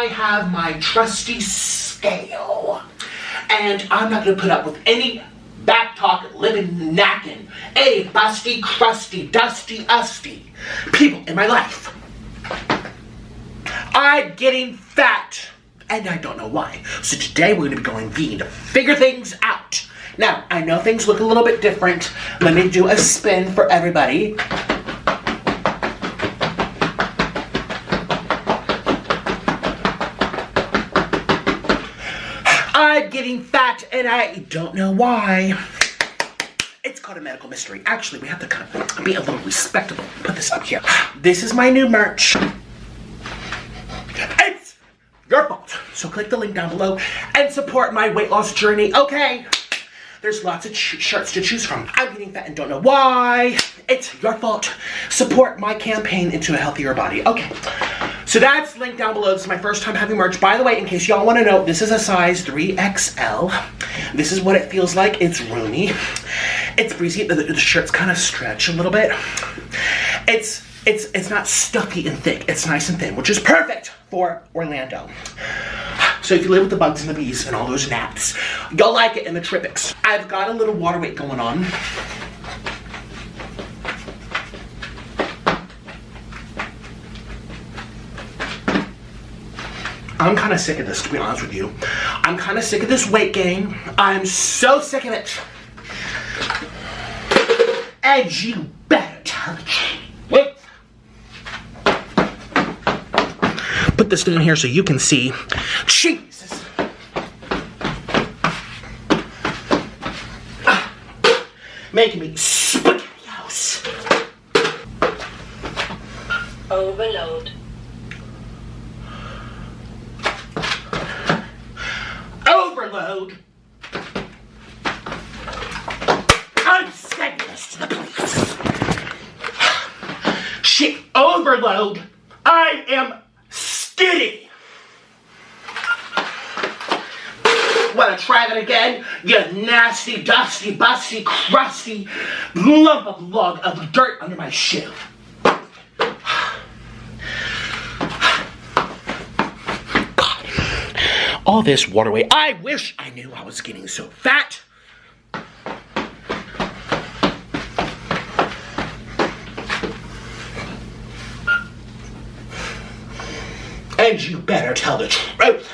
I have my trusty scale. And I'm not going to put up with any back talk, living knacking, any busty, crusty, dusty, usty people in my life. I'm getting fat, and I don't know why. So today we're going to be going vegan to figure things out. Now, I know things look a little bit different. Let me do a spin for everybody. I'm getting fat, and I don't know why. It's called a medical mystery. Actually, we have to kind of be a little respectable. Put this up here. This is my new merch. It's your fault. So click the link down below and support my weight loss journey, okay? There's lots of shirts to choose from. I'm getting fat and don't know why. It's your fault. Support my campaign into a healthier body. Okay. So that's linked down below. This is my first time having merch. By the way, in case y'all want to know, this is a size 3XL. This is what it feels like. It's roomy. It's breezy. The shirts kind of stretch a little bit. It's not stuffy and thick. It's nice and thin, which is perfect for Orlando. So if you live with the bugs and the bees and all those gnats, you'll like it in the tropics. I've got a little water weight going on. I'm kind of sick of this, to be honest with you. I'm kind of sick of this weight gain. I'm so sick of it. And you better tell the truth. Put this in here so you can see. Jesus. Making me spaghettios. Overload. Overload. I'm sending this to the police. Shit, overload. I am skinny. Wanna try that again? You nasty, dusty, busty, crusty lump of log of dirt under my shoe. All this water weight. I wish I knew I was getting so fat. And you better tell the truth.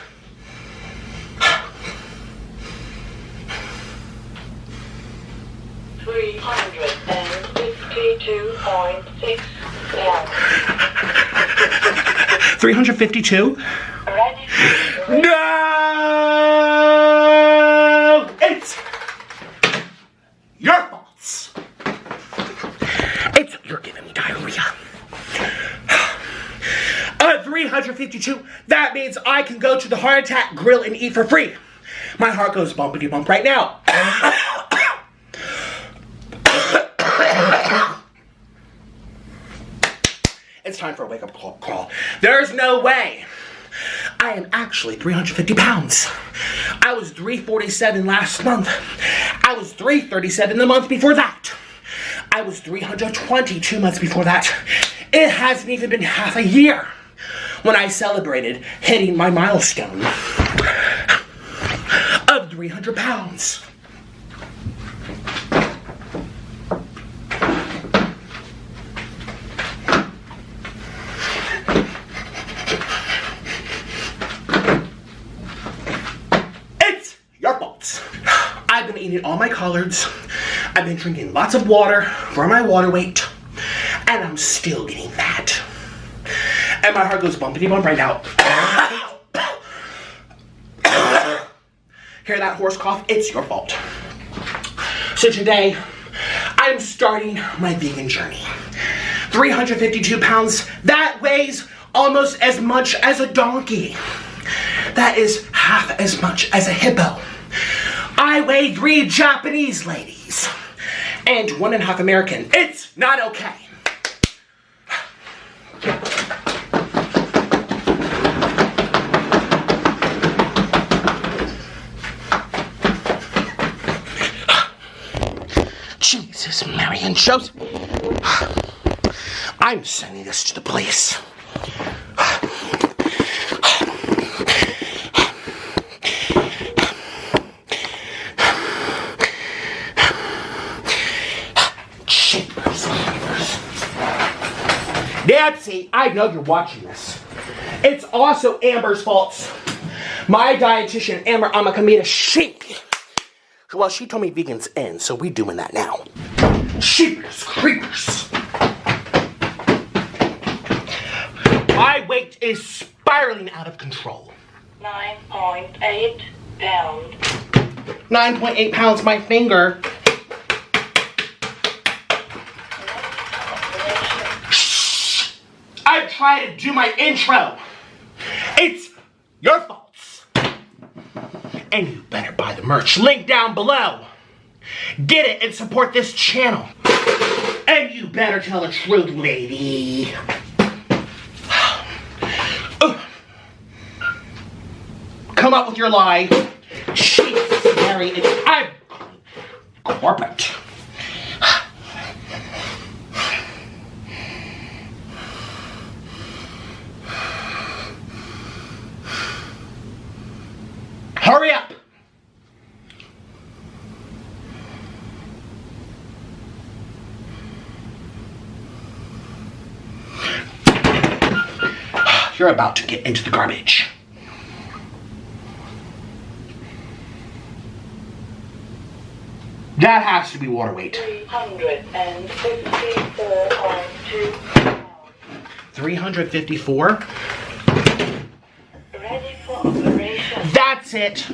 $352.6. 352? No! It's your fault. You're giving me diarrhea. 352, that means I can go to the heart attack grill and eat for free. My heart goes bumpity bump right now. It's time for a wake up call. There's no way. I am actually 350 pounds. I was 347 last month. I was 337 the month before that. I was 320 2 months before that. It hasn't even been half a year when I celebrated hitting my milestone of 300 pounds. I've been eating all my collards. I've been drinking lots of water for my water weight. And I'm still getting fat. And my heart goes bumpity bump right now. Hear that horse cough? It's your fault. So today, I'm starting my vegan journey. 352 pounds. That weighs almost as much as a donkey. That is half as much as a hippo. I weigh 3 Japanese ladies and 1.5 American. It's not okay. Jesus, Mary and Joseph. I'm sending this to the police. Abbie, I know you're watching this. It's also Amber's fault. My dietitian, Amber Amakamita, well, she told me vegans in, so we doing that now. Sheepers, creepers. My weight is spiraling out of control. 9.8 pounds. 9.8 pounds, my finger. Shh! I'm trying to do my intro. It's your faults. And you better buy the merch. Link down below. Get it and support this channel. And you better tell the truth, lady. Come up with your lie. Jesus, Mary, I'm corporate. Hurry up. You're about to get into the garbage. That has to be water weight. 354.2 354? Ready for operation. That's it.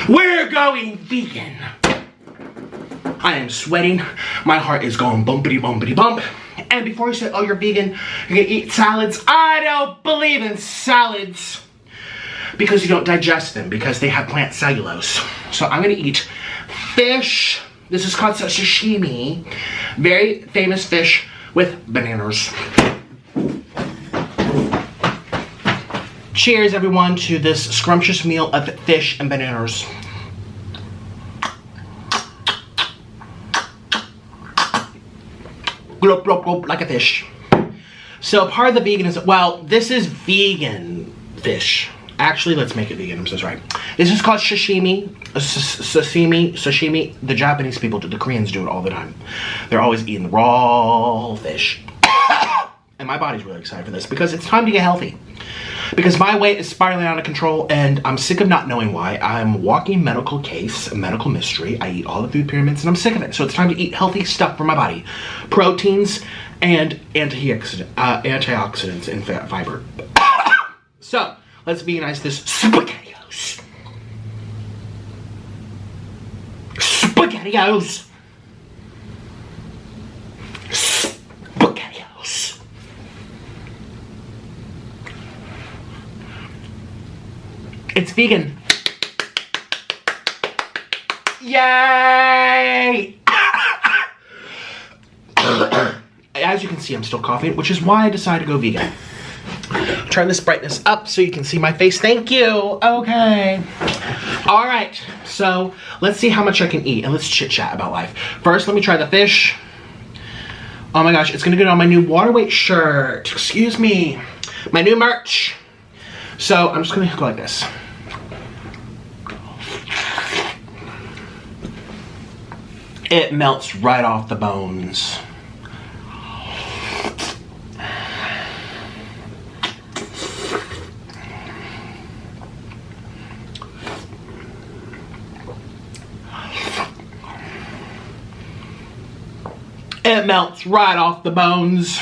We're going vegan. I am sweating. My heart is going bumpity bumpity bump. And before you say, oh, you're vegan, you're gonna eat salads. I don't believe in salads. Because you don't digest them, because they have plant cellulose. So I'm gonna eat fish. This is called sashimi. Very famous fish with bananas. Cheers, everyone, to this scrumptious meal of fish and bananas. Glop, glop, glop, like a fish. So part of the vegan is, well, this is vegan fish. Actually, let's make it vegan, I'm so sorry. This is called sashimi. Sashimi. The Japanese people do, the Koreans do it all the time. They're always eating raw fish. And my body's really excited for this because it's time to get healthy. Because my weight is spiraling out of control and I'm sick of not knowing why. I'm a walking medical case, a medical mystery. I eat all the food pyramids and I'm sick of it. So it's time to eat healthy stuff for my body. Proteins and antioxidants and fiber. So, let's veganize this SpaghettiOs. SpaghettiOs. SpaghettiOs. It's vegan. Yay! As you can see, I'm still coughing, which is why I decided to go vegan. Turn this brightness up so you can see my face. Thank you. Okay. All right. So let's see how much I can eat and let's chit chat about life. First, let me try the fish. Oh my gosh, it's gonna go on my new water weight shirt. Excuse me. My new merch. So I'm just gonna go like this. It melts right off the bones. It melts right off the bones.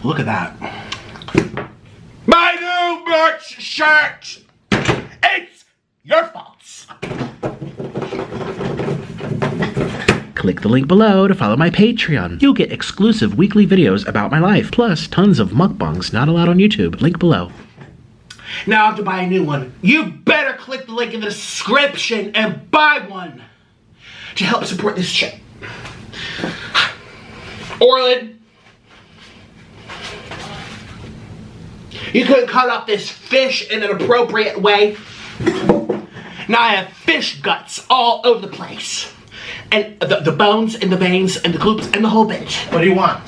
Look at that. My new merch shirt! It's your faults. Click the link below to follow my Patreon. You'll get exclusive weekly videos about my life, plus tons of mukbangs not allowed on YouTube. Link below. Now I have to buy a new one. You better click the link in the description and buy one to help support this channel. Orlin, you couldn't cut up this fish in an appropriate way. Now I have fish guts all over the place. And the bones and the veins and the glutes and the whole bit. What do you want?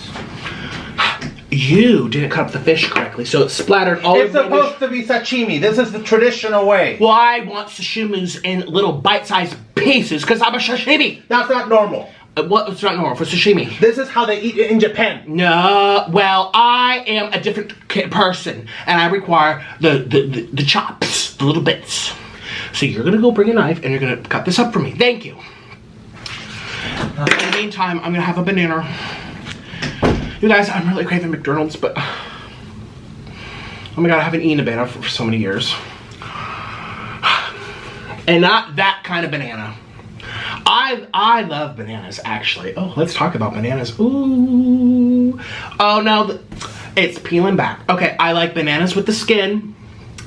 You didn't cut up the fish correctly, so it splattered all over the It's supposed to be sashimi. This is the traditional way. Well, I want sashimis in little bite-sized pieces because I'm a sashimi. That's not normal. What's not normal for sashimi? This is how they eat it in Japan. No, well, I am a different person, and I require the chops, the little bits. So you're gonna go bring a knife, and you're gonna cut this up for me. Thank you. In the meantime, I'm gonna have a banana. You guys, I'm really craving McDonald's, but oh my god, I haven't eaten a banana for so many years. And not that kind of banana. I love bananas, actually. Oh, let's talk about bananas. Ooh. Oh no, it's peeling back. Okay, I like bananas with the skin.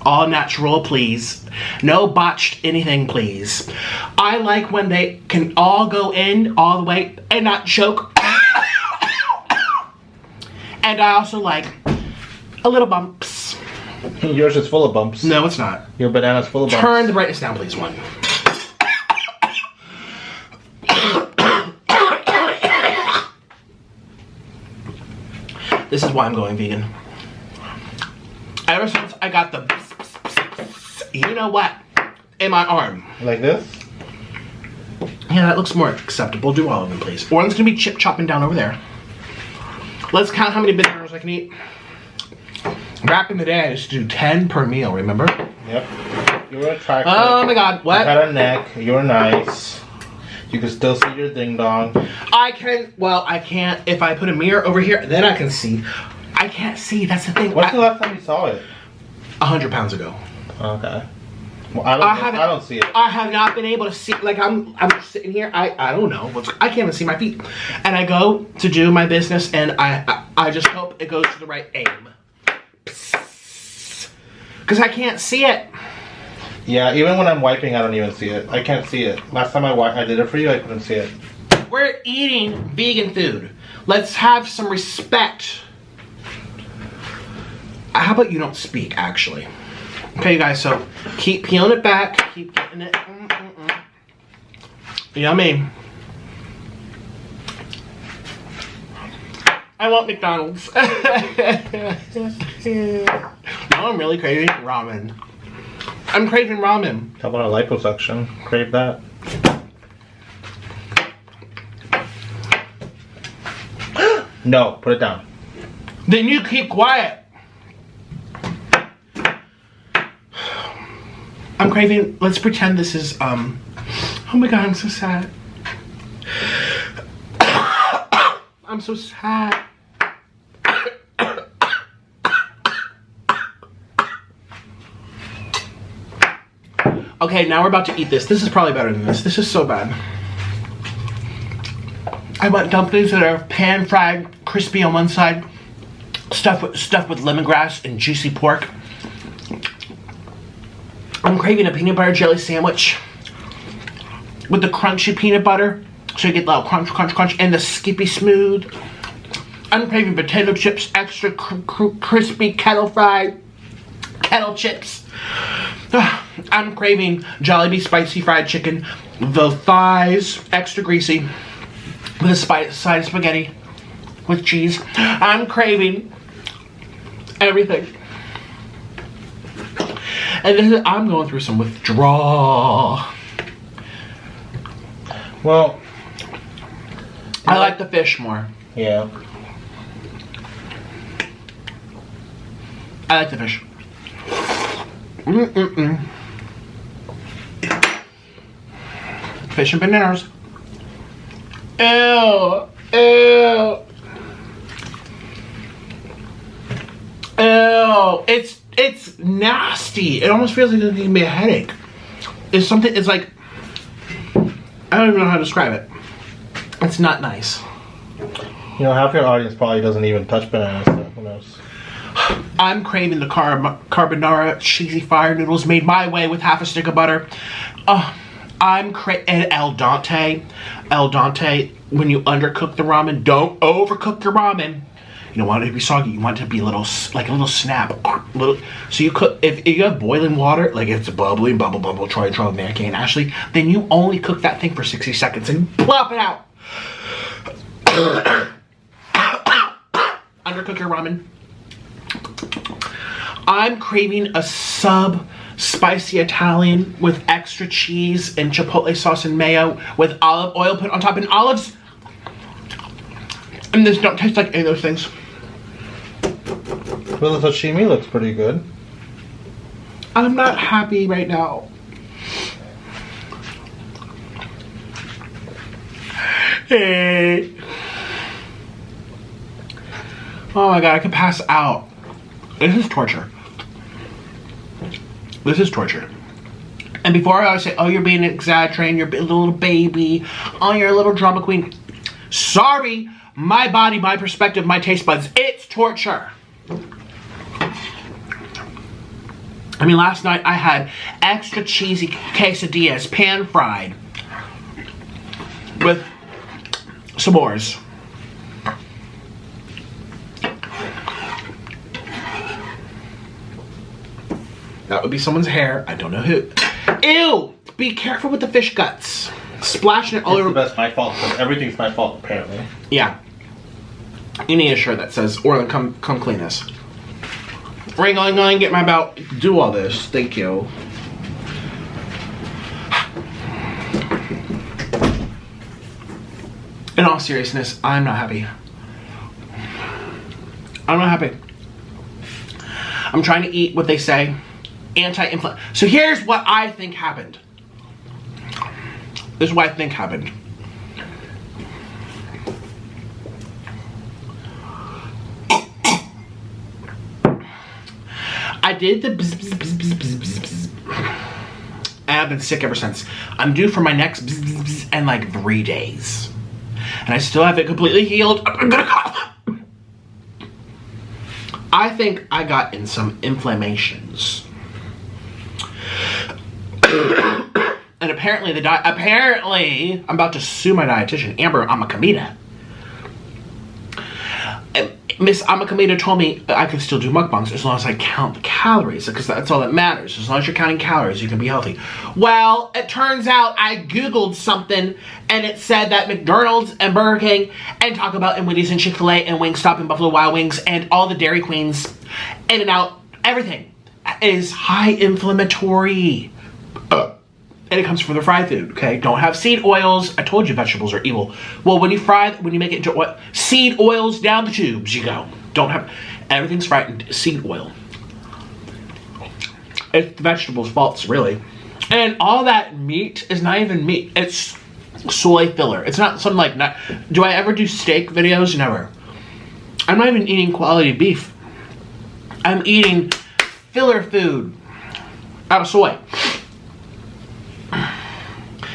All natural, please. No botched anything, please. I like when they can all go in all the way and not choke. And I also like a little bumps. Yours is full of bumps. No, it's not. Your banana's full of bumps. Turn the brightness down, please, one. This is why I'm going vegan. Ever since I got the, you know what, in my arm. Like this? Yeah, that looks more acceptable. Do all of them, please. One's gonna be chopping down over there. Let's count how many bananas I can eat. Back in the day, I used to do 10 per meal, remember? Yep. You were attractive. Oh my god, what? You had a neck. You were nice. You can still see your ding dong. I can, well, I can't. If I put a mirror over here, then I can see. I can't see, that's the thing. When's the last time you saw it? 100 pounds ago. Okay. Well, I don't see it. I have not been able to see, like I'm sitting here, I don't know, I can't even see my feet. And I go to do my business and I just hope it goes to the right aim. Because I can't see it. Yeah, even when I'm wiping, I don't even see it. I can't see it. Last time I did it for you, I couldn't see it. We're eating vegan food. Let's have some respect. How about you don't speak, actually? Okay, you guys, so keep peeling it back. Keep getting it. Yummy. I want McDonald's. Now I'm really craving ramen. I'm craving ramen. How about a liposuction? Crave that. No, put it down. Then you keep quiet. I'm craving, let's pretend this is, oh my god, I'm so sad. I'm so sad. Okay, now we're about to eat this. This is probably better than this. This is so bad. I want dumplings that are pan-fried, crispy on one side, stuffed with lemongrass and juicy pork. I'm craving a peanut butter jelly sandwich with the crunchy peanut butter, so you get the crunch, crunch, crunch, and the skippy smooth. I'm craving potato chips, extra crispy kettle-fried kettle chips. I'm craving Jollibee spicy fried chicken, the thighs, extra greasy, with a side of spaghetti with cheese. I'm craving everything. And then I'm going through some withdrawal. Well, I like the fish more. Yeah. I like the fish. Fish and bananas. Ew. Ew. Ew. It's nasty. It almost feels like it's giving me a headache. It's something, it's like, I don't even know how to describe it. It's not nice. You know, half your audience probably doesn't even touch bananas, so who knows? I'm craving the carbonara cheesy fire noodles made my way with half a stick of butter. I'm craving el dente. El dente, when you undercook the ramen, don't overcook your ramen. You don't want it to be soggy. You want it to be a little, like a little snap. So you cook, if you have boiling water, like it's bubbling, bubble, Troy, Manky, and Ashley, then you only cook that thing for 60 seconds and plop it out. Undercook your ramen. I'm craving a spicy Italian with extra cheese and chipotle sauce and mayo with olive oil put on top and olives And this don't taste like any of those things. Well, the sashimi looks pretty good. I'm not happy right now. Hey. Oh my god, I could pass out. This is torture. This is torture. And before I always say, oh, you're being exaggerating, you're a little baby, oh, you're a little drama queen. Sorry, my body, my perspective, my taste buds, it's torture. I mean, last night I had extra cheesy quesadillas, pan fried, with s'mores. That would be someone's hair. I don't know who. Ew! Be careful with the fish guts. Splashing it all over. That's my fault, because everything's my fault, apparently. Yeah. You need a shirt that says, or come clean this. Ring, get my belt. Do all this. Thank you. In all seriousness, I'm not happy. I'm not happy. I'm trying to eat what they say. Anti-inflammatory. So here's what I think happened. This is what I think happened. I did the bzz, bzz, bzz, bzz, bzz, bzz, bzz. And I've been sick ever since. I'm due for my next bzz, bzz, bzz in like 3 days. And I still haven't completely healed. I'm gonna cough. I think I got in some inflammations. And apparently apparently I'm about to sue my dietitian, Amber Amakamita. Miss Amakamita told me I could still do mukbangs as long as I count the calories, because that's all that matters. As long as you're counting calories, you can be healthy. Well, it turns out I Googled something and it said that McDonald's and Burger King and Taco Bell and Wendy's and Chick-fil-A and Wingstop and Buffalo Wild Wings and all the Dairy Queens, In-N-Out, everything is high inflammatory. And it comes from the fried food, okay? Don't have seed oils. I told you vegetables are evil. Well, when you make it into what? Seed oils down the tubes you go. Don't have, everything's fried in seed oil. It's the vegetables' faults, really. And all that meat is not even meat. It's soy filler. It's not something like, do I ever do steak videos? Never. I'm not even eating quality beef. I'm eating filler food out of soy.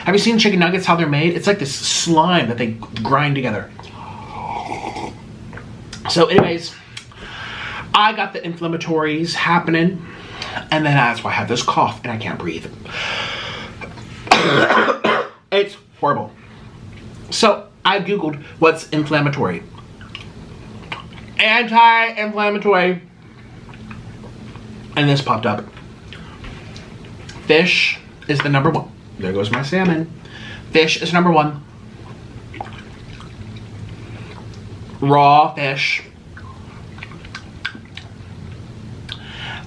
Have you seen chicken nuggets, how they're made? It's like this slime that they grind together. So anyways, I got the inflammatories happening, and then that's why I have this cough and I can't breathe. It's horrible. So I Googled what's inflammatory. Anti-inflammatory. And this popped up. Fish is the number one. There goes my salmon. Fish is number one. Raw fish.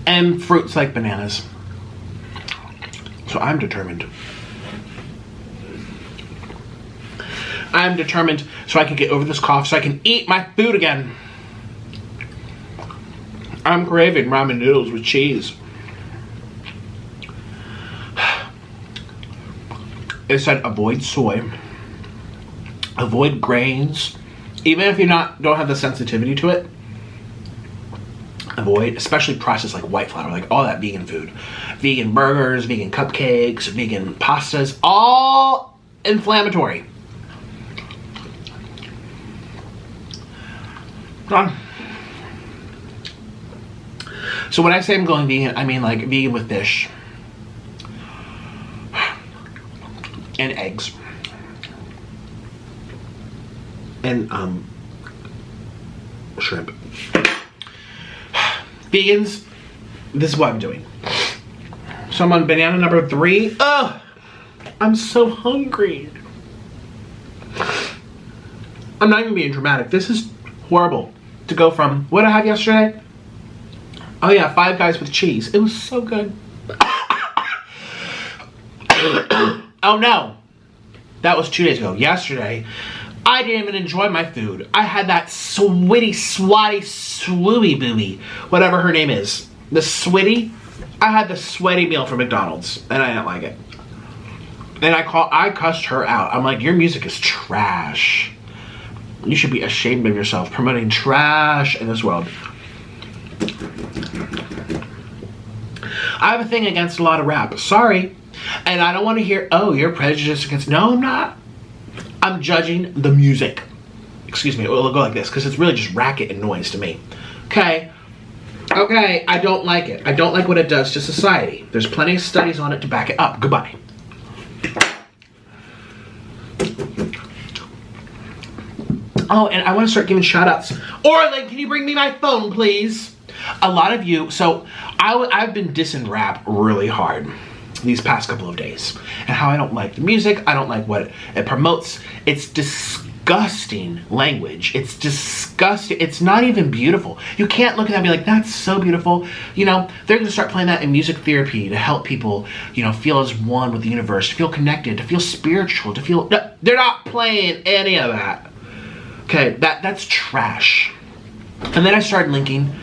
And fruits like bananas. So I'm determined. I'm determined so I can get over this cough, so I can eat my food again. I'm craving ramen noodles with cheese. It said avoid soy, avoid grains, even if you don't have the sensitivity to it. Avoid, especially processed like white flour, like all that vegan food, vegan burgers, vegan cupcakes, vegan pastas, all inflammatory. So when I say I'm going vegan, I mean like vegan with fish. And eggs. And shrimp. Vegans, this is what I'm doing. So I'm on banana number 3. Ugh! I'm so hungry. I'm not even being dramatic. This is horrible. To go from, what did I have yesterday? Oh yeah, 5 Guys with cheese. It was so good. Oh no, that was 2 days ago. Yesterday, I didn't even enjoy my food. I had that switty, swatty, swooey booby, whatever her name is. The switty. I had the sweaty meal from McDonald's, and I didn't like it. And I cussed her out. I'm like, your music is trash. You should be ashamed of yourself promoting trash in this world. I have a thing against a lot of rap. Sorry. And I don't want to hear, oh, you're prejudiced against... No, I'm not. I'm judging the music. Excuse me, it'll go like this, because it's really just racket and noise to me. Okay? Okay, I don't like it. I don't like what it does to society. There's plenty of studies on it to back it up. Goodbye. Oh, and I want to start giving shout-outs. Orlin, can you bring me my phone, please? A lot of you... So, I've been dissing rap really hard these past couple of days. And how I don't like the music. I don't like what it promotes. It's disgusting language. It's disgusting. It's not even beautiful. You can't look at that and be like, that's so beautiful. You know, they're going to start playing that in music therapy to help people, you know, feel as one with the universe, to feel connected, to feel spiritual, to feel... No, they're not playing any of that. Okay, that's trash. And then I started linking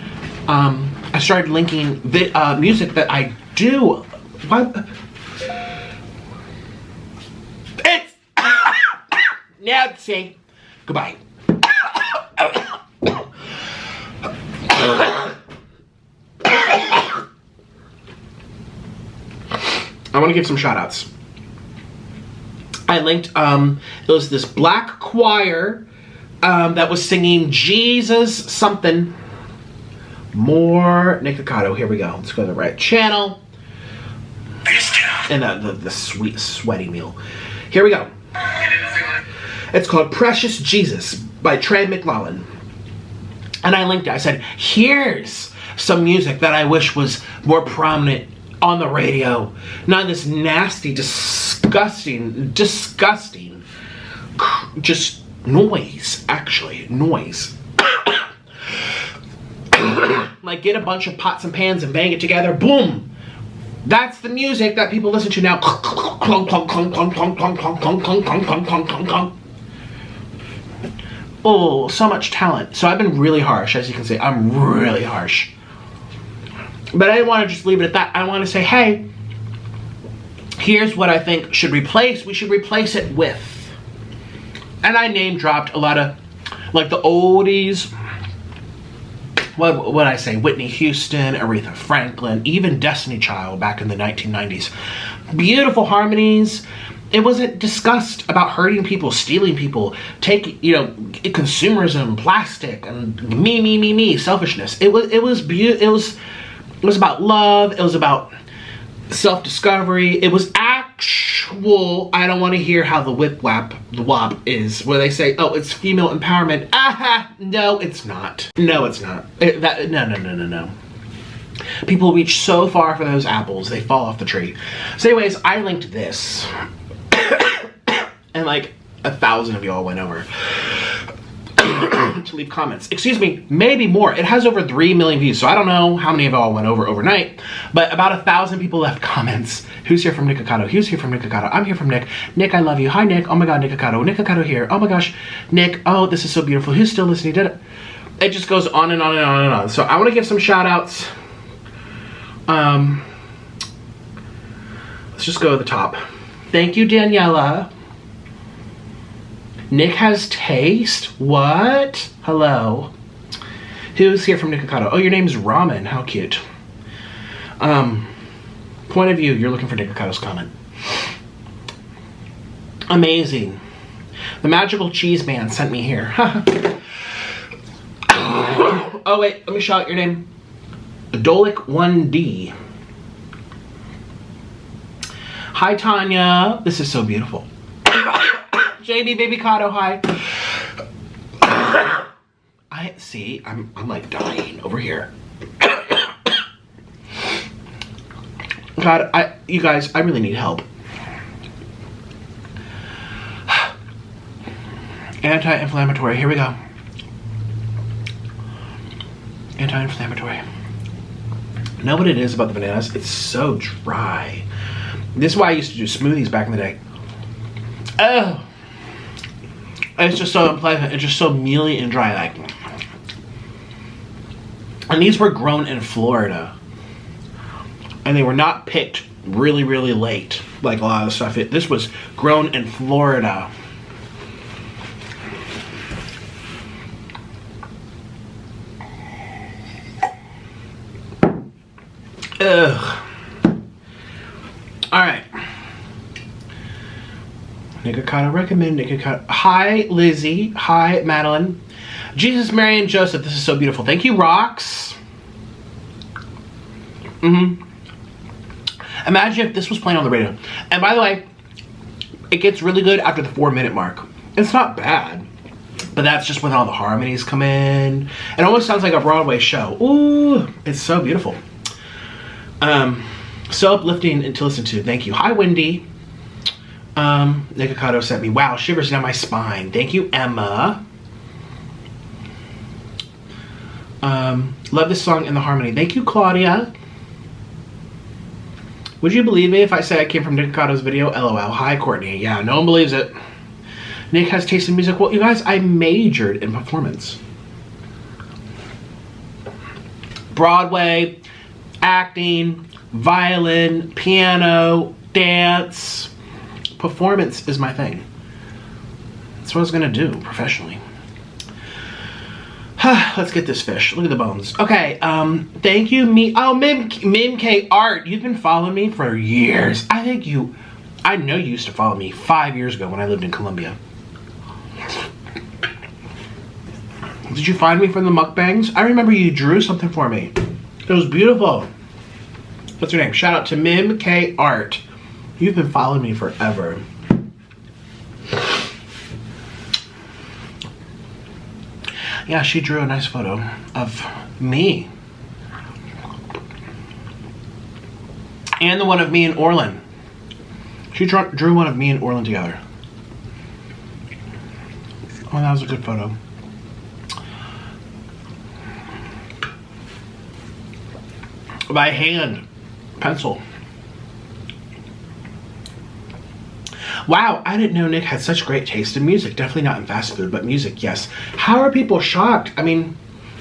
the music that I do. What? It's Nancy. Goodbye. I want to give some shout outs. I linked, it was this black choir that was singing Jesus something. More Nikocado. Here we go. Let's go to the right channel. And the sweet, sweaty meal. Here we go. It's called Precious Jesus by Trey McLaughlin. And I linked it. I said, here's some music that I wish was more prominent on the radio. Not this nasty, disgusting, just noise, actually. Noise. Like, get a bunch of pots and pans and bang it together. Boom! That's the music that people listen to now. Oh, so much talent. So I've been really harsh, as you can see. I'm really harsh. But I didn't want to just leave it at that. I want to say, hey, here's what I think we should replace it with. And I name dropped a lot of, like, the oldies. What would I say? Whitney Houston, Aretha Franklin, even Destiny Child back in the 1990s. Beautiful harmonies. It wasn't discussed about hurting people, stealing people, consumerism, plastic, and me, selfishness. It was about love. It was about self-discovery. It was actual. I don't want to hear how the wop is, where they say, oh, it's female empowerment. Aha! No, it's not. No, it's not. No. People reach so far for those apples, they fall off the tree. So anyways, I linked this. And like 1,000 of y'all went over to leave comments. Excuse me, maybe more. It has over 3 million views, so I don't know how many of y'all went over overnight, but about 1,000 people left comments. Who's here from Nikocado? Who's here from Nikocado? I'm here from Nick. Nick, I love you. Hi, Nick. Oh my God, Nikocado. Nikocado here. Oh my gosh, Nick. Oh, this is so beautiful. Who's still listening? Did it? It just goes on and on and on and on. So I want to give some shout outs. Let's just go to the top. Thank you, Daniela. Nick has taste? What? Hello. Who's here from Nikocado? Oh, your name's Ramen. How cute. Point of view, you're looking for Nikocado's comment. Amazing. The magical cheese man sent me here. Oh, wait. Let me shout out your name. Dolik1D. Hi, Tanya. This is so beautiful. JB Babycado, hi. I'm like dying over here. God, you guys, I really need help. Anti-inflammatory, here we go. Anti-inflammatory. Know what it is about the bananas? It's so dry. This is why I used to do smoothies back in the day. Oh. It's just so unpleasant. It's just so mealy and dry. Like, and these were grown in Florida, and they were not picked really, really late. Like a lot of stuff. This was grown in Florida. Ugh. All right. Nikocado, recommend Nikocado. Hi, Lizzie. Hi, Madeline. Jesus, Mary, and Joseph. This is so beautiful. Thank you, Rocks. Imagine if this was playing on the radio. And by the way, it gets really good after the 4-minute mark. It's not bad. But that's just when all the harmonies come in. It almost sounds like a Broadway show. Ooh, it's so beautiful. So uplifting to listen to. Thank you. Hi, Wendy. Nikocado sent me. Wow, shivers down my spine. Thank you, Emma. Love this song and the harmony. Thank you, Claudia. Would you believe me if I say I came from Nicocado's video? LOL. Hi, Courtney. Yeah, no one believes it. Nick has taste in music. Well, you guys, I majored in performance. Broadway, acting, violin, piano, dance. Performance is my thing. That's what I was gonna do professionally. Let's get this fish. Look at the bones. Okay, thank you, Mim K Art. You've been following me for years. I know you used to follow me 5 years ago when I lived in Colombia. Did you find me from the mukbangs? I remember you drew something for me. It was beautiful. What's your name? Shout out to Mim K Art. You've been following me forever. Yeah, she drew a nice photo of me. And the one of me and Orlin. She drew one of me and Orlin together. Oh, that was a good photo. By hand. Pencil. Wow, I didn't know Nick had such great taste in music. Definitely not in fast food, but music, yes. How are people shocked? I mean,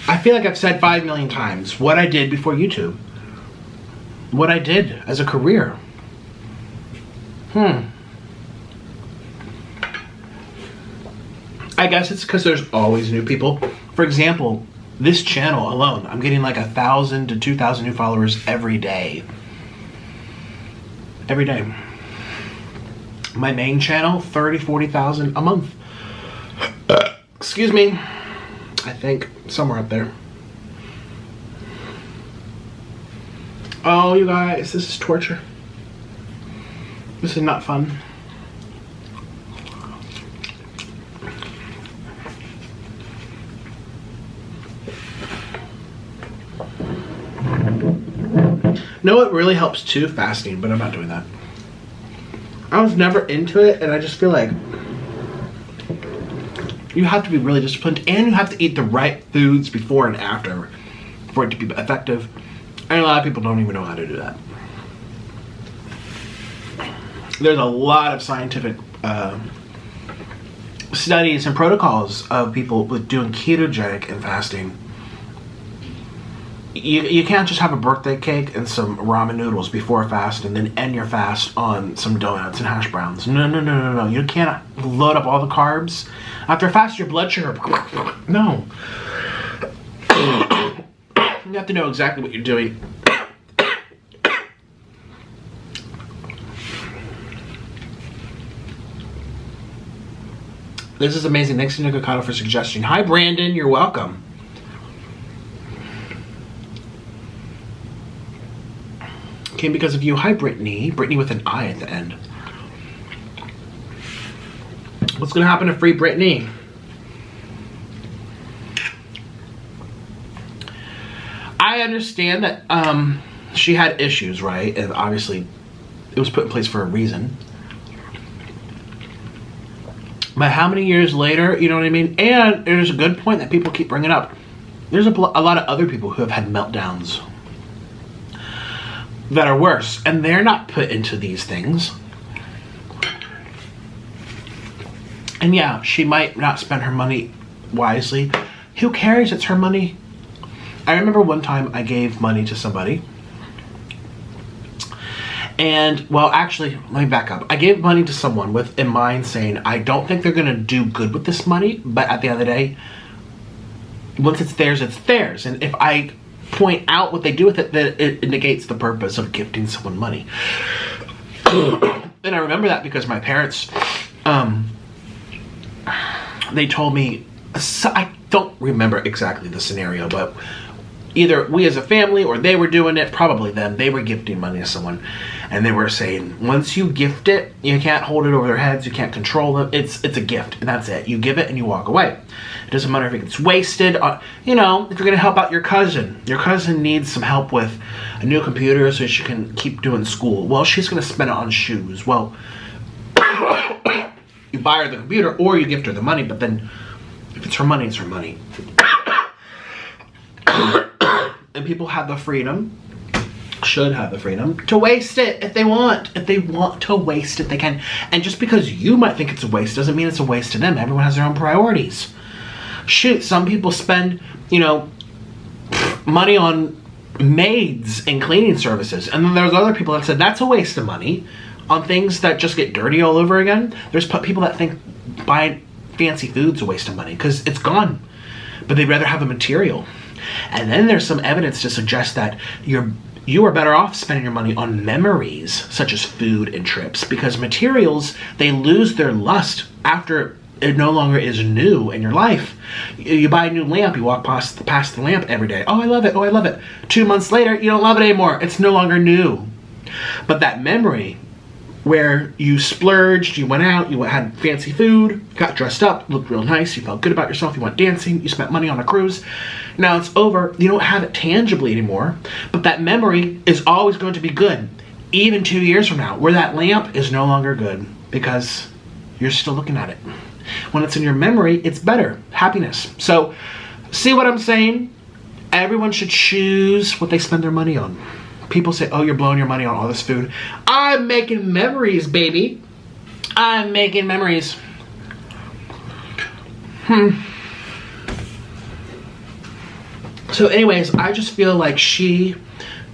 I feel like I've said 5 million times what I did before YouTube. What I did as a career. I guess it's because there's always new people. For example, this channel alone, I'm getting like 1,000 to 2,000 new followers every day. Every day. My main channel, 30, 40,000 a month. Excuse me. I think somewhere up there. Oh, you guys, this is torture. This is not fun. Know what really helps too? Fasting, but I'm not doing that. I was never into it, and I just feel like you have to be really disciplined, and you have to eat the right foods before and after for it to be effective. And a lot of people don't even know how to do that. There's a lot of scientific studies and protocols of people with doing ketogenic and fasting. You can't just have a birthday cake and some ramen noodles before a fast and then end your fast on some donuts and hash browns. No. You can't load up all the carbs. After a fast, your blood sugar... No. You have to know exactly what you're doing. This is amazing. Thanks to Nikocado for suggesting. Hi, Brandon. You're welcome. Came because of you. Hi, Brittany. Brittany with an I at the end. What's going to happen to free Brittany? I understand that she had issues, right? And obviously it was put in place for a reason. But how many years later, you know what I mean? And there's a good point that people keep bringing up. There's a lot of other people who have had meltdowns that are worse, and they're not put into these things. And yeah, she might not spend her money wisely. Who cares? It's her money. I remember one time I gave money to somebody. And, well, actually, let me back up. I gave money to someone with in mind saying, I don't think they're going to do good with this money, but at the end of the day, once it's theirs, it's theirs. And if I point out what they do with it, then it negates the purpose of gifting someone money. And I remember that because my parents, they told me, so I don't remember exactly the scenario, but either we as a family or they were doing it, probably them, they were gifting money to someone. And they were saying, once you gift it, you can't hold it over their heads, you can't control them. It's a gift, and that's it. You give it and you walk away. It doesn't matter if it gets wasted. You know, if you're going to help out your cousin needs some help with a new computer so she can keep doing school. Well, she's going to spend it on shoes. Well, you buy her the computer or you gift her the money, but then if it's her money, it's her money. And people have the freedom, should have the freedom, to waste it if they want. If they want to waste it, they can. And just because you might think it's a waste doesn't mean it's a waste to them. Everyone has their own priorities. Shoot, some people spend, you know, money on maids and cleaning services. And then there's other people that said that's a waste of money on things that just get dirty all over again. There's people that think buying fancy food's a waste of money because it's gone. But they'd rather have the material. And then there's some evidence to suggest that you are better off spending your money on memories, such as food and trips, because materials, they lose their lust after it no longer is new in your life. You buy a new lamp, you walk past the lamp every day. Oh, I love it. Oh, I love it. 2 months later, you don't love it anymore. It's no longer new. But that memory where you splurged, you went out, you had fancy food, got dressed up, looked real nice, you felt good about yourself, you went dancing, you spent money on a cruise. Now it's over, you don't have it tangibly anymore, but that memory is always going to be good, even 2 years from now, where that lamp is no longer good because you're still looking at it. When it's in your memory, it's better. Happiness. So, see what I'm saying? Everyone should choose what they spend their money on. People say, oh, you're blowing your money on all this food. I'm making memories, baby. I'm making memories. So anyways, I just feel like she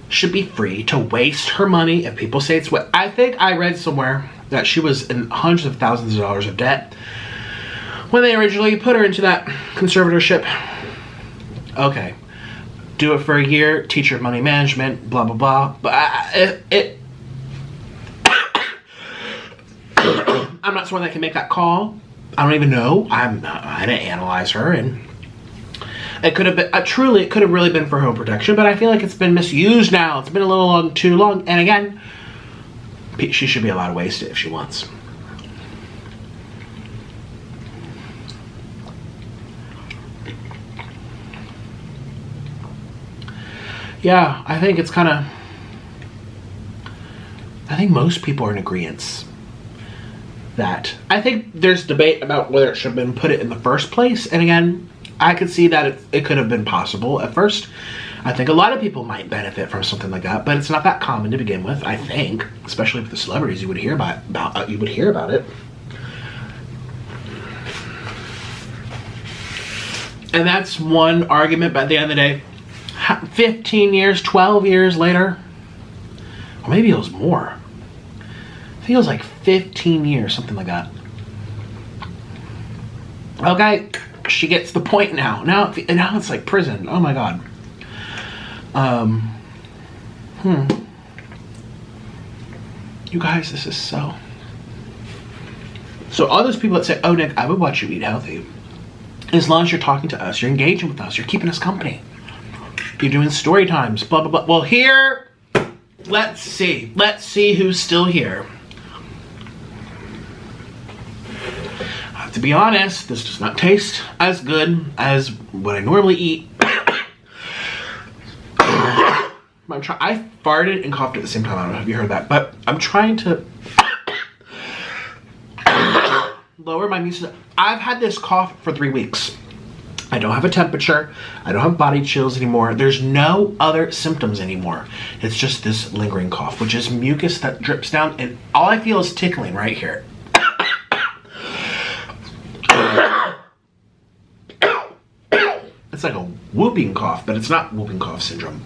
should be free to waste her money if people say it's what. I think I read somewhere that she was in hundreds of thousands of dollars of debt when they originally put her into that conservatorship. Okay. Do it for a year, teach her money management, blah, blah, blah. But I'm not someone that can make that call. I don't even know. I didn't analyze her, and it could have been, truly, it could have really been for her own protection, but I feel like it's been misused now. It's been a little too long, and again, she should be allowed to waste it if she wants. Yeah, I think it's kind of, I think most people are in agreement that, I think there's debate about whether it should have been put it in the first place, and again, I could see that it could have been possible at first. I think a lot of people might benefit from something like that, but it's not that common to begin with, I think, especially with the celebrities you would hear about it. And that's one argument, but at the end of the day, 15 years, 12 years later, or maybe it was more. I think it was like 15 years, something like that. Okay, she gets the point now. Now it's like prison. Oh my God. You guys, this is so. So all those people that say, "Oh, Nick, I would watch you eat healthy," as long as you're talking to us, you're engaging with us, you're keeping us company. You're doing story times, blah, blah, blah. Well, here, let's see. Let's see who's still here. I have to be honest, this does not taste as good as what I normally eat. I farted and coughed at the same time. I don't know if you heard that, but I'm trying to lower my mucus. I've had this cough for 3 weeks. I don't have a temperature. I don't have body chills anymore. There's no other symptoms anymore. It's just this lingering cough, which is mucus that drips down, and all I feel is tickling right here. whooping cough, but it's not whooping cough syndrome.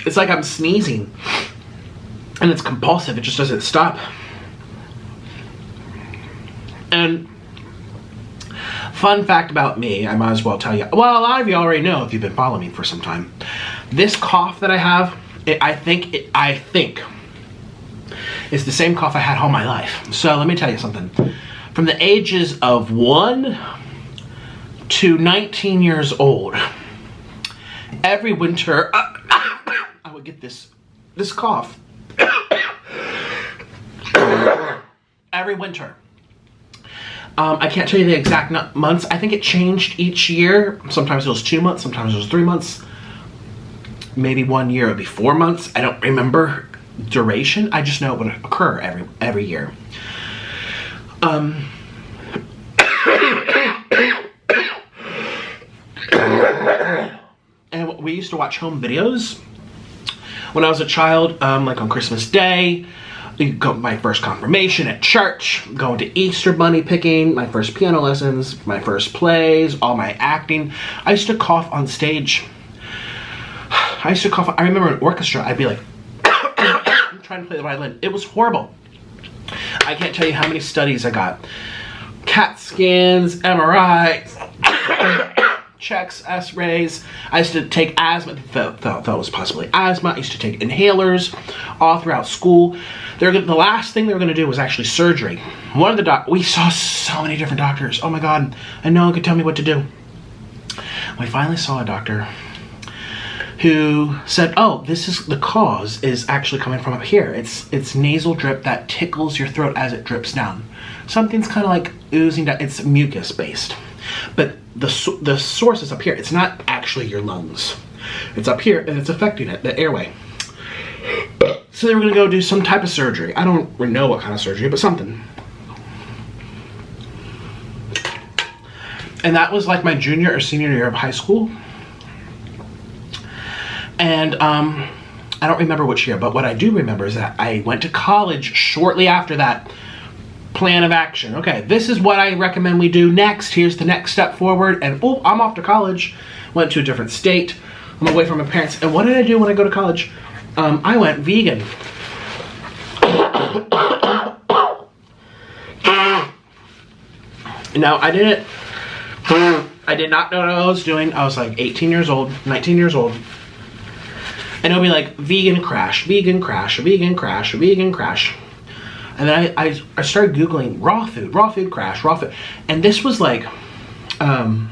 It's like I'm sneezing and it's compulsive. It just doesn't stop. And fun fact about me, I might as well tell you. Well, a lot of you already know if you've been following me for some time. This cough that I have, I think it's the same cough I had all my life. So let me tell you something. From the ages of 1 to 19 years old, every winter I would get this cough. Every winter. I can't tell you the exact months. I think it changed each year. Sometimes it was 2 months, sometimes it was 3 months. Maybe 1 year it would be 4 months. I don't remember duration. I just know it would occur every year. And we used to watch home videos when I was a child, like on Christmas Day. My first confirmation at church, going to Easter bunny picking, my first piano lessons, my first plays, all my acting. I used to cough on stage. I remember in orchestra, I'd be like, I'm trying to play the violin. It was horrible. I can't tell you how many studies I got. CAT scans, MRIs, checks, x-rays. I used to take asthma, thought it was possibly asthma. I used to take inhalers all throughout school. The last thing they were going to do was actually surgery. We saw so many different doctors. Oh my God, and no one could tell me what to do. We finally saw a doctor who said, oh, the cause is actually coming from up here. It's nasal drip that tickles your throat as it drips down. Something's kind of like oozing down. It's mucus based. But the source is up here. It's not actually your lungs. It's up here and it's affecting it, the airway. So they were gonna go do some type of surgery. I don't really know what kind of surgery, but something. And that was like my junior or senior year of high school. And I don't remember which year, but what I do remember is that I went to college shortly after that. Plan of action. Okay, this is what I recommend we do next. Here's the next step forward. And oh, I'm off to college. Went to a different state. I'm away from my parents. And what did I do when I go to college? I went vegan. Now, I did not know what I was doing. I was like 18 years old, 19 years old. And it'll be like vegan crash, vegan crash, vegan crash, vegan crash. And then I started Googling raw food crash, raw food. And this was like, when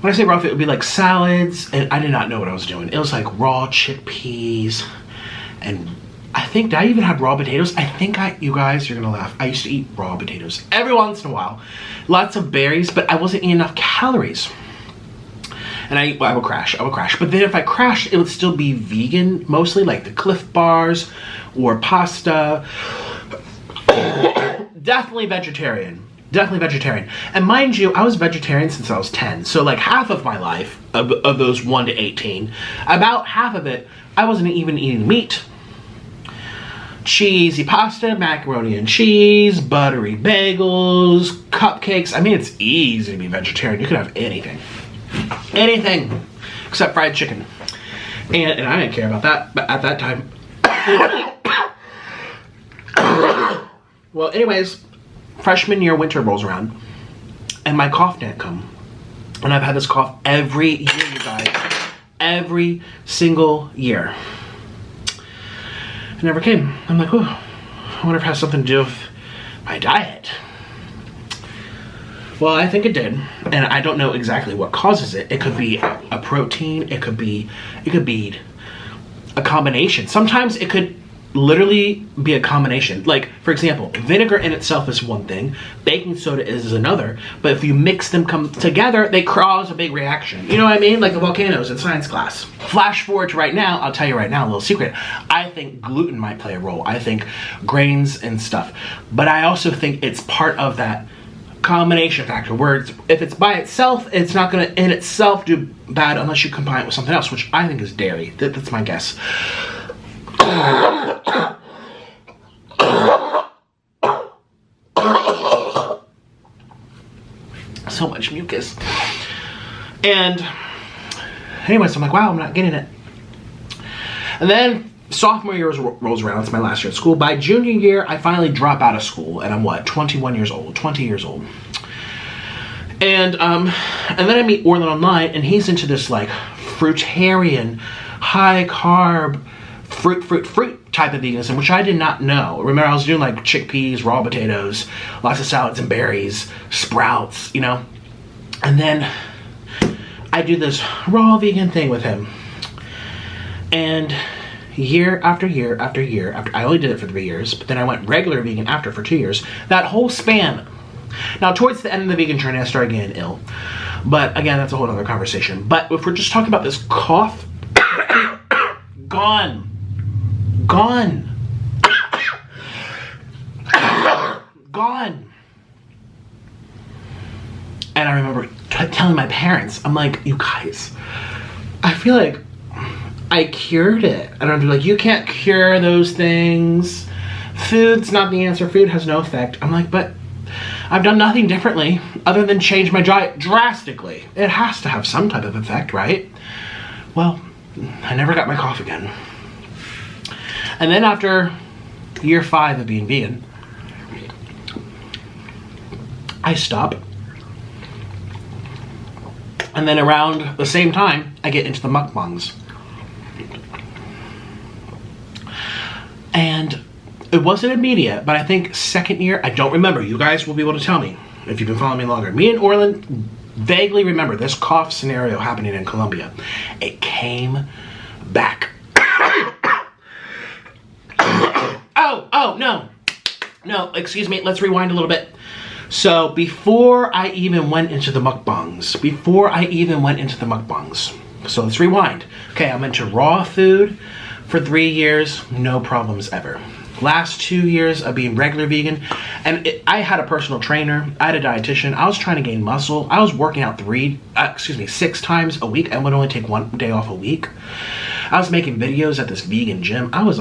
I say raw food, it would be like salads, and I did not know what I was doing. It was like raw chickpeas, and I think I even had raw potatoes. You guys, you're gonna laugh. I used to eat raw potatoes every once in a while. Lots of berries, but I wasn't eating enough calories. And I would crash. But then if I crashed, it would still be vegan, mostly like the Cliff Bars or pasta. Definitely vegetarian. And mind you, I was vegetarian since I was 10. So like half of my life, of those 1 to 18, about half of it, I wasn't even eating meat. Cheesy pasta, macaroni and cheese, buttery bagels, cupcakes. I mean, it's easy to be vegetarian. You can have anything. Anything except fried chicken. And I didn't care about that, but at that time. Well, anyways, freshman year winter rolls around and my cough didn't come. And I've had this cough every year, you guys. Every single year. It never came. I'm like, oh, I wonder if it has something to do with my diet. Well, I think it did, and I don't know exactly what causes it. It could be a protein. It could be a combination. Sometimes it could literally be a combination. Like, for example, vinegar in itself is one thing, baking soda is another, but if you mix them come together, they cause a big reaction. You know what I mean? Like the volcanoes in science class. Flash forward to right now, I'll tell you right now, a little secret. I think gluten might play a role. I think grains and stuff. But I also think it's part of that combination factor where if it's by itself, it's not going to in itself do bad unless you combine it with something else, which I think is dairy. That's my guess. hilarious. And anyways, I'm like, wow, I'm not getting it. And then sophomore year rolls around. It's my last year at school. By junior year, I finally drop out of school, and I'm what, 20 years old. And then I meet Orlin online, and he's into this like fruitarian, high carb, fruit type of veganism, which I did not know. Remember, I was doing like chickpeas, raw potatoes, lots of salads and berries, sprouts, you know. And then I do this raw vegan thing with him. And year after year after year after, I only did it for 3 years, but then I went regular vegan after for 2 years. That whole span. Now, towards the end of the vegan journey, I started getting ill. But again, that's a whole other conversation. But if we're just talking about this cough, gone. And I remember telling my parents, I'm like, you guys, I feel like I cured it. And I'm like, you can't cure those things. Food's not the answer. Food has no effect. I'm like, but I've done nothing differently other than change my diet drastically. It has to have some type of effect, right? Well, I never got my cough again. And then after year 5 of being vegan, I stop. And then around the same time, I get into the mukbangs. And it wasn't immediate, but I think second year, I don't remember. You guys will be able to tell me if you've been following me longer. Me and Orlin vaguely remember this cough scenario happening in Colombia. It came back. No, excuse me, let's rewind a little bit. So before I even went into the mukbangs, so let's rewind. Okay, I'm into raw food for 3 years, no problems ever. Last 2 years of being regular vegan, and I had a personal trainer, I had a dietitian, I was trying to gain muscle, I was working out 6 times a week, I would only take 1 day off a week. I was making videos at this vegan gym. I was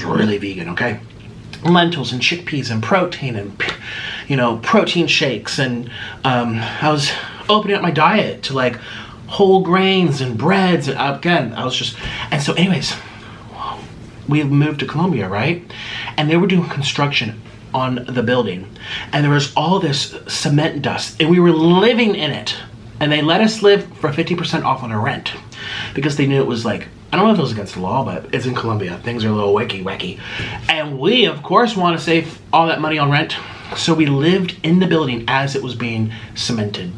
really vegan, okay? Lentils and chickpeas and protein and, you know, protein shakes, and I was opening up my diet to like whole grains and breads, and again, and so anyways, we moved to Colombia, right? And they were doing construction on the building, and there was all this cement dust, and we were living in it, and they let us live for 50% off on our rent because they knew it was like, I don't know if it was against the law, but it's in Colombia. Things are a little wacky. And we, of course, want to save all that money on rent. So we lived in the building as it was being cemented.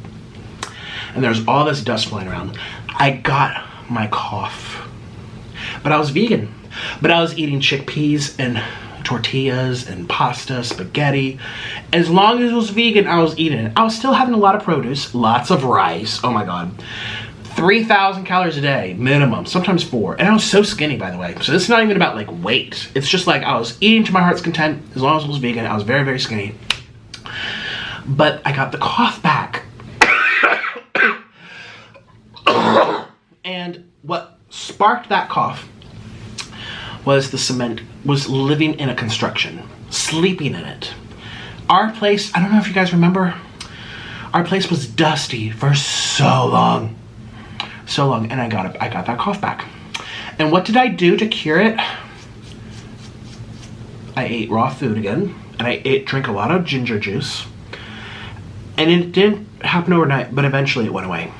And there's all this dust flying around. I got my cough. But I was vegan. But I was eating chickpeas and tortillas and pasta, spaghetti. As long as it was vegan, I was eating it. I was still having a lot of produce, lots of rice. Oh my God. 3,000 calories a day, minimum, sometimes 4. And I was so skinny, by the way. So this is not even about like weight. It's just like I was eating to my heart's content. As long as it was vegan, I was very, very skinny. But I got the cough back. And what sparked that cough was the cement, was living in a construction, sleeping in it. Our place, I don't know if you guys remember, our place was dusty for so long, and I got that cough back. And what did I do to cure it? I ate raw food again, and I drank a lot of ginger juice. And it didn't happen overnight, but eventually it went away.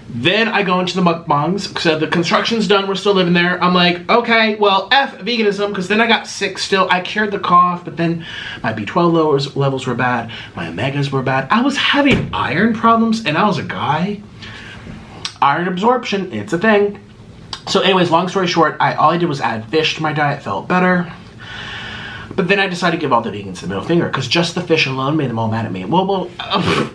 Then I go into the mukbangs, so the construction's done, we're still living there. I'm like, okay, well, F veganism, because then I got sick still. I cured the cough, but then my B12 levels were bad, my omegas were bad. I was having iron problems, and I was a guy. Iron absorption, it's a thing. So anyways, long story short, all I did was add fish to my diet, felt better. But then I decided to give all the vegans the middle finger, because just the fish alone made them all mad at me. Well, I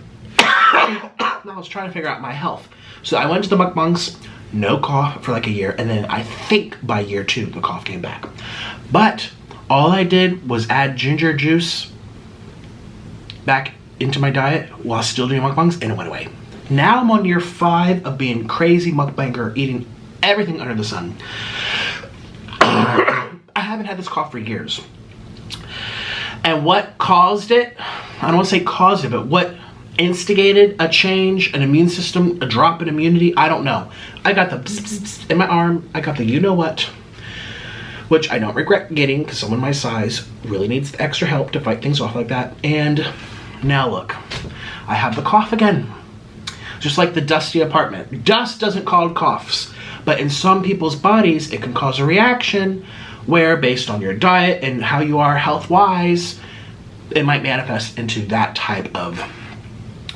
was trying to figure out my health. So I went to the mukbangs, no cough for like a year, and then I think by year 2, the cough came back. But all I did was add ginger juice back into my diet while still doing mukbangs, and it went away. Now I'm on year 5 of being crazy mukbanger, eating everything under the sun. I haven't had this cough for years. And what caused it, I don't want to say caused it, but what instigated a change, an immune system, a drop in immunity. I don't know. I got the bzz, bzz, bzz in my arm. I got the you know what, which I don't regret getting because someone my size really needs extra help to fight things off like that. And now look, I have the cough again. Just like the dusty apartment. Dust doesn't cause coughs, but in some people's bodies, it can cause a reaction where, based on your diet and how you are health-wise, it might manifest into that type of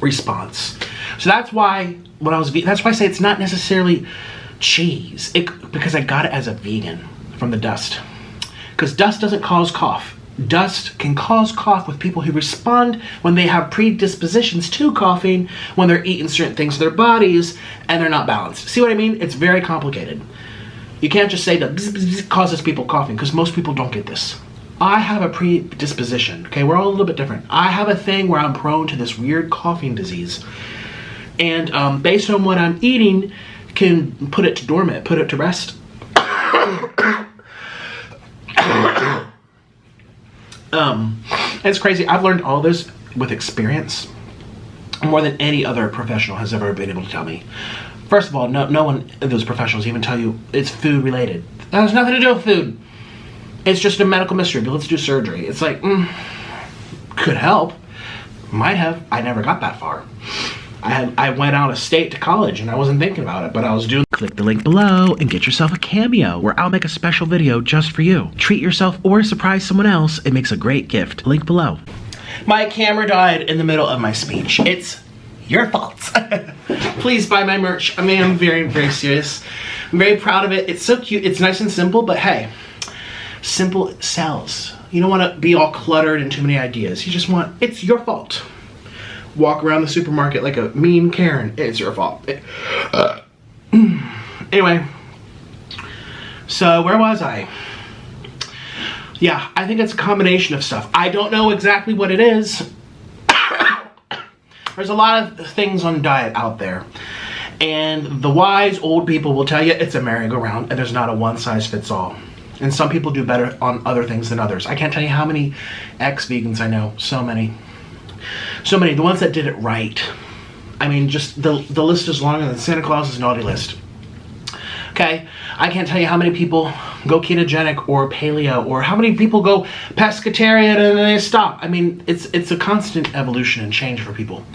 response. So that's why that's why I say it's not necessarily cheese, because I got it as a vegan from the dust. Because dust doesn't cause cough. Dust can cause cough with people who respond when they have predispositions to coughing, when they're eating certain things in their bodies and they're not balanced. See what I mean? It's very complicated. You can't just say that bzz, bzz, bzz causes people coughing, because most people don't get this. I have a predisposition, okay? We're all a little bit different. I have a thing where I'm prone to this weird coughing disease. And based on what I'm eating, can put it to dormant, put it to rest. It's crazy. I've learned all this with experience, more than any other professional has ever been able to tell me. First of all, no one of those professionals even tell you it's food related. That has nothing to do with food. It's just a medical mystery, but let's do surgery. It's like, could help. Might have. I never got that far. I went out of state to college and I wasn't thinking about it, but I was doing. Click the link below and get yourself a cameo where I'll make a special video just for you. Treat yourself or surprise someone else. It makes a great gift. Link below. My camera died in the middle of my speech. It's your fault. Please buy my merch. I mean, I'm very, very serious. I'm very proud of it. It's so cute. It's nice and simple, but hey, simple sells. You don't want to be all cluttered and too many ideas. You just want, it's your fault. Walk around the supermarket like a mean Karen. It's your fault. Anyway, so where was I? Yeah, I think it's a combination of stuff. I don't know exactly what it is. There's a lot of things on diet out there. And the wise old people will tell you it's a merry-go-round and there's not a one-size-fits-all. And some people do better on other things than others. I can't tell you how many ex-vegans I know. So many. So many. The ones that did it right. I mean, just the list is longer than Santa Claus's naughty list. Okay? I can't tell you how many people go ketogenic or paleo, or how many people go pescatarian and then they stop. I mean, it's a constant evolution and change for people.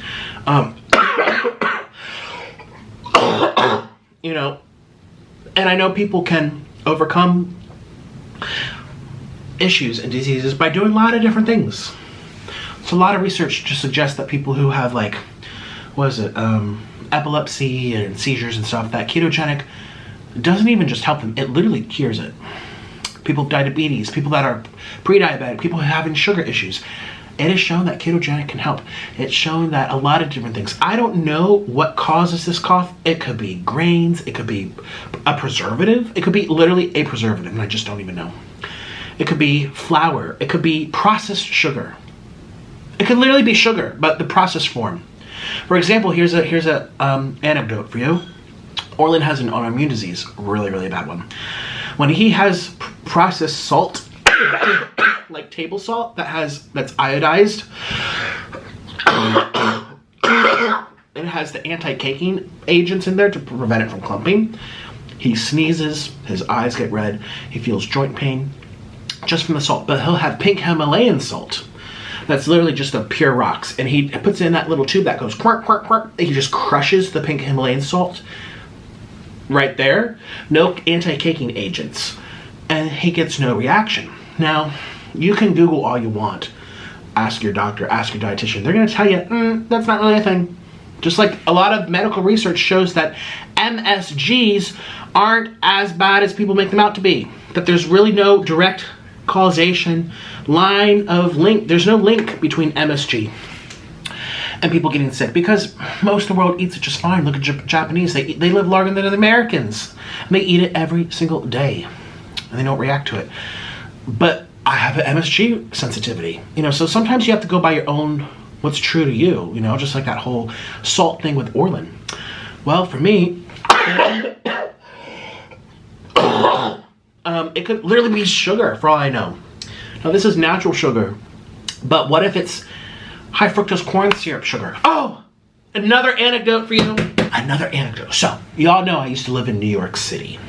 You know, and I know people can overcome issues and diseases by doing a lot of different things. So a lot of research to suggest that people who have, like, what is it, epilepsy and seizures and stuff, that ketogenic doesn't even just help them, it literally cures it. People with diabetes, people that are pre-diabetic, people who are having sugar issues. It is shown that ketogenic can help. It's shown that a lot of different things. I don't know what causes this cough. It could be grains, it could be a preservative, it could be literally a preservative, and I just don't even know. It could be flour, it could be processed sugar. It could literally be sugar, but the processed form. For example, here's a anecdote for you. Orlin has an autoimmune disease, really, really bad one. When he has processed salt, like table salt that's iodized, it has the anti-caking agents in there to prevent it from clumping. He sneezes, his eyes get red, he feels joint pain just from the salt, but he'll have pink Himalayan salt. That's literally just the pure rocks. And he puts it in that little tube that goes quirk, quirk, quirk. He just crushes the pink Himalayan salt right there. No anti-caking agents. And he gets no reaction. Now, you can Google all you want. Ask your doctor, ask your dietitian. They're going to tell you, that's not really a thing. Just like a lot of medical research shows that MSGs aren't as bad as people make them out to be. That there's really no direct causation line of link. There's no link between MSG and people getting sick, because most of the world eats it just fine. Look at Japanese. They live longer than the Americans. And they eat it every single day and they don't react to it. But I have an MSG sensitivity, you know, so sometimes you have to go by your own, what's true to you, you know, just like that whole salt thing with Orlin. Well, for me, it could literally be sugar for all I know. Now, this is natural sugar, but what if it's high fructose corn syrup sugar. Oh, another anecdote for you. Another anecdote. So, y'all know I used to live in New York City.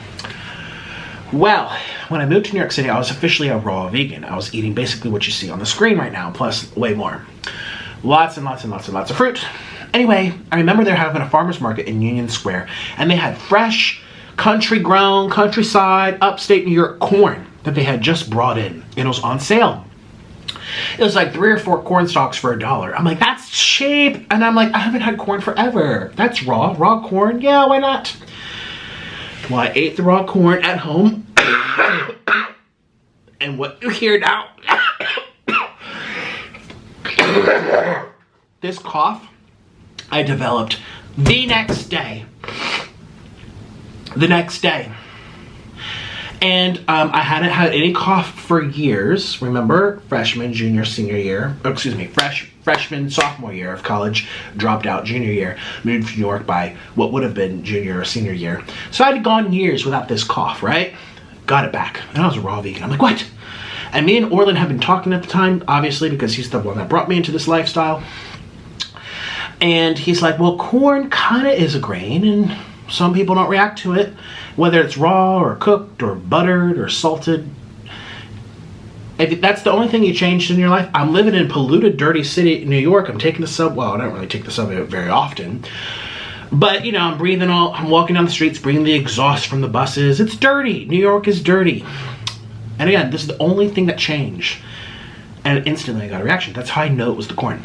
Well, when I moved to New York City, I was officially a raw vegan. I was eating basically what you see on the screen right now, plus way more. Lots and lots and lots and lots of fruit. Anyway, I remember they're having a farmer's market in Union Square, and they had fresh, country-grown, countryside, upstate New York corn that they had just brought in, and it was on sale. It was like 3 or 4 corn stalks for $1. I'm like, that's cheap. And I'm like, I haven't had corn forever. That's raw corn. Yeah, why not? Well, I ate the raw corn at home. And what you hear now, this cough I developed the next day. And I hadn't had any cough for years. Remember, freshman, junior, senior year. Oh, excuse me, freshman, sophomore year of college. Dropped out junior year. Moved to New York by what would have been junior or senior year. So I had gone years without this cough, right? Got it back. And I was a raw vegan. I'm like, what? And me and Orland had been talking at the time, obviously, because he's the one that brought me into this lifestyle. And he's like, well, corn kind of is a grain, and some people don't react to it, whether it's raw or cooked or buttered or salted. If that's the only thing you changed in your life. I'm living in polluted, dirty city, New York. I'm taking the subway. Well, I don't really take the subway very often. But, you know, I'm walking down the streets, breathing the exhaust from the buses. It's dirty. New York is dirty. And again, this is the only thing that changed. And instantly I got a reaction. That's how I know it was the corn.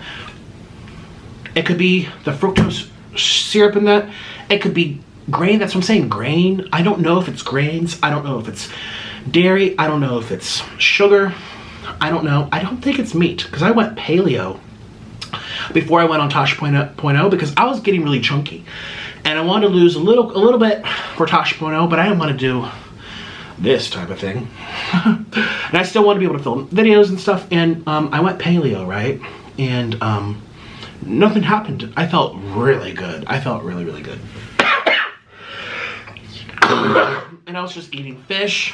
It could be the fructose syrup in that. It could be grain. That's what I'm saying, grain. I don't know if it's grains. I don't know if it's dairy. I don't know if it's sugar. I don't know. I don't think it's meat, because I went paleo before I went on Tosh 0.0 because I was getting really chunky. And I wanted to lose a little bit for Tosh 0.0, but I didn't want to do this type of thing. And I still want to be able to film videos and stuff. And I went paleo, right? And nothing happened. I felt really good. I felt really, really good. And I was just eating fish,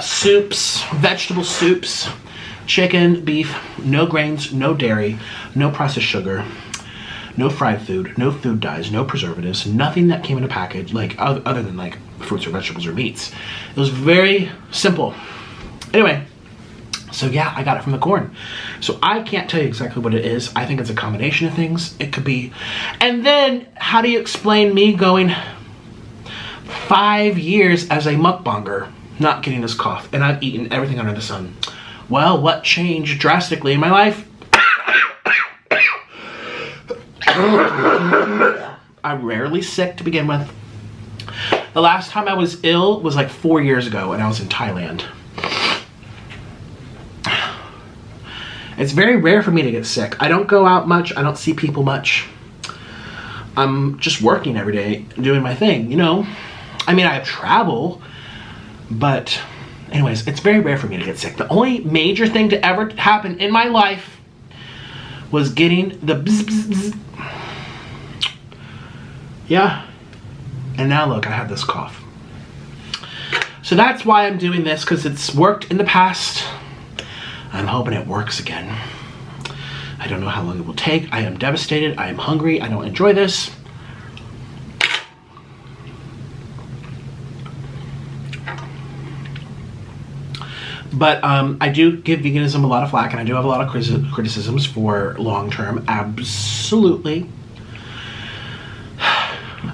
soups, vegetable soups, chicken, beef, no grains, no dairy, no processed sugar, no fried food, no food dyes, no preservatives, nothing that came in a package, like other than like fruits or vegetables or meats. It was very simple. Anyway, so yeah, I got it from the corn. So I can't tell you exactly what it is. I think it's a combination of things. It could be. And then how do you explain me going 5 years as a mukbanger, not getting this cough, and I've eaten everything under the sun? Well, what changed drastically in my life? I'm rarely sick to begin with. The last time I was ill was like 4 years ago, and I was in Thailand. It's very rare for me to get sick. I don't go out much. I don't see people much. I'm just working every day, doing my thing, you know? I mean, I travel, but anyways, it's very rare for me to get sick. The only major thing to ever happen in my life was getting the bzz, bzz, bzz. Yeah. And now look, I have this cough. So that's why I'm doing this, because it's worked in the past. I'm hoping it works again. I don't know how long it will take. I am devastated. I am hungry. I don't enjoy this. But I do give veganism a lot of flack, and I do have a lot of criticisms for long-term. Absolutely.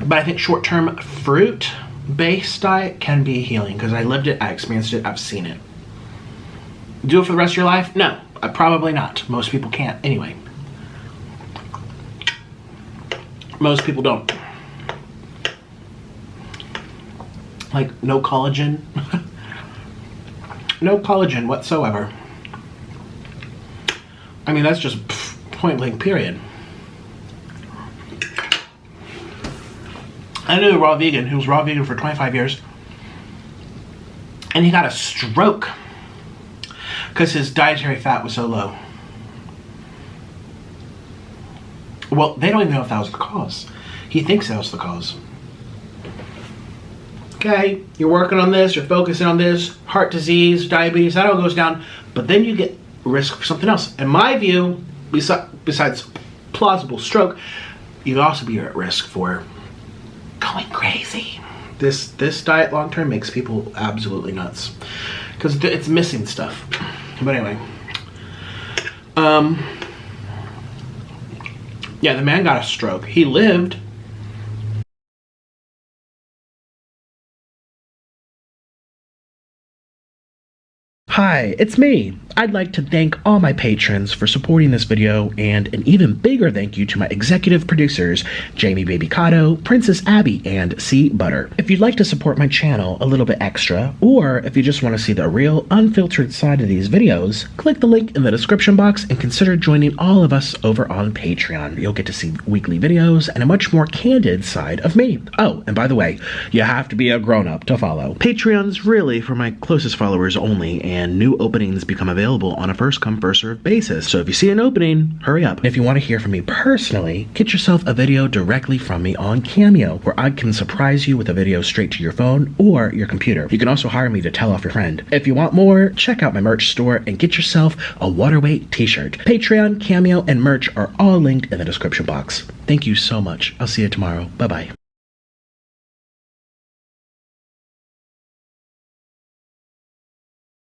But I think short-term fruit-based diet can be healing, because I lived it, I experienced it, I've seen it. Do it for the rest of your life? No, probably not. Most people can't anyway. Most people don't. Like, no collagen. No collagen whatsoever. I mean, that's just point blank period. I knew a raw vegan who was raw vegan for 25 years, and he got a stroke because his dietary fat was so low. Well, they don't even know if that was the cause. He thinks that was the cause. Okay, you're working on this, you're focusing on this, heart disease, diabetes, that all goes down, but then you get risk for something else. In my view, besides plausible stroke, you'd also be at risk for going crazy. This diet long term makes people absolutely nuts because it's missing stuff. But anyway, yeah, the man got a stroke. He lived. Hi, it's me. I'd like to thank all my patrons for supporting this video, and an even bigger thank you to my executive producers, Jamie Babycado, Princess Abbie, and C Butter. If you'd like to support my channel a little bit extra, or if you just want to see the real, unfiltered side of these videos, click the link in the description box and consider joining all of us over on Patreon. You'll get to see weekly videos and a much more candid side of me. Oh, and by the way, you have to be a grown-up to follow. Patreon's really for my closest followers only, and new openings become available on a first-come, first-served basis. So if you see an opening, hurry up. If you want to hear from me personally, get yourself a video directly from me on Cameo, where I can surprise you with a video straight to your phone or your computer. You can also hire me to tell off your friend. If you want more, check out my merch store and get yourself a water weight t-shirt. Patreon, Cameo, and merch are all linked in the description box. Thank you so much. I'll see you tomorrow. Bye-bye.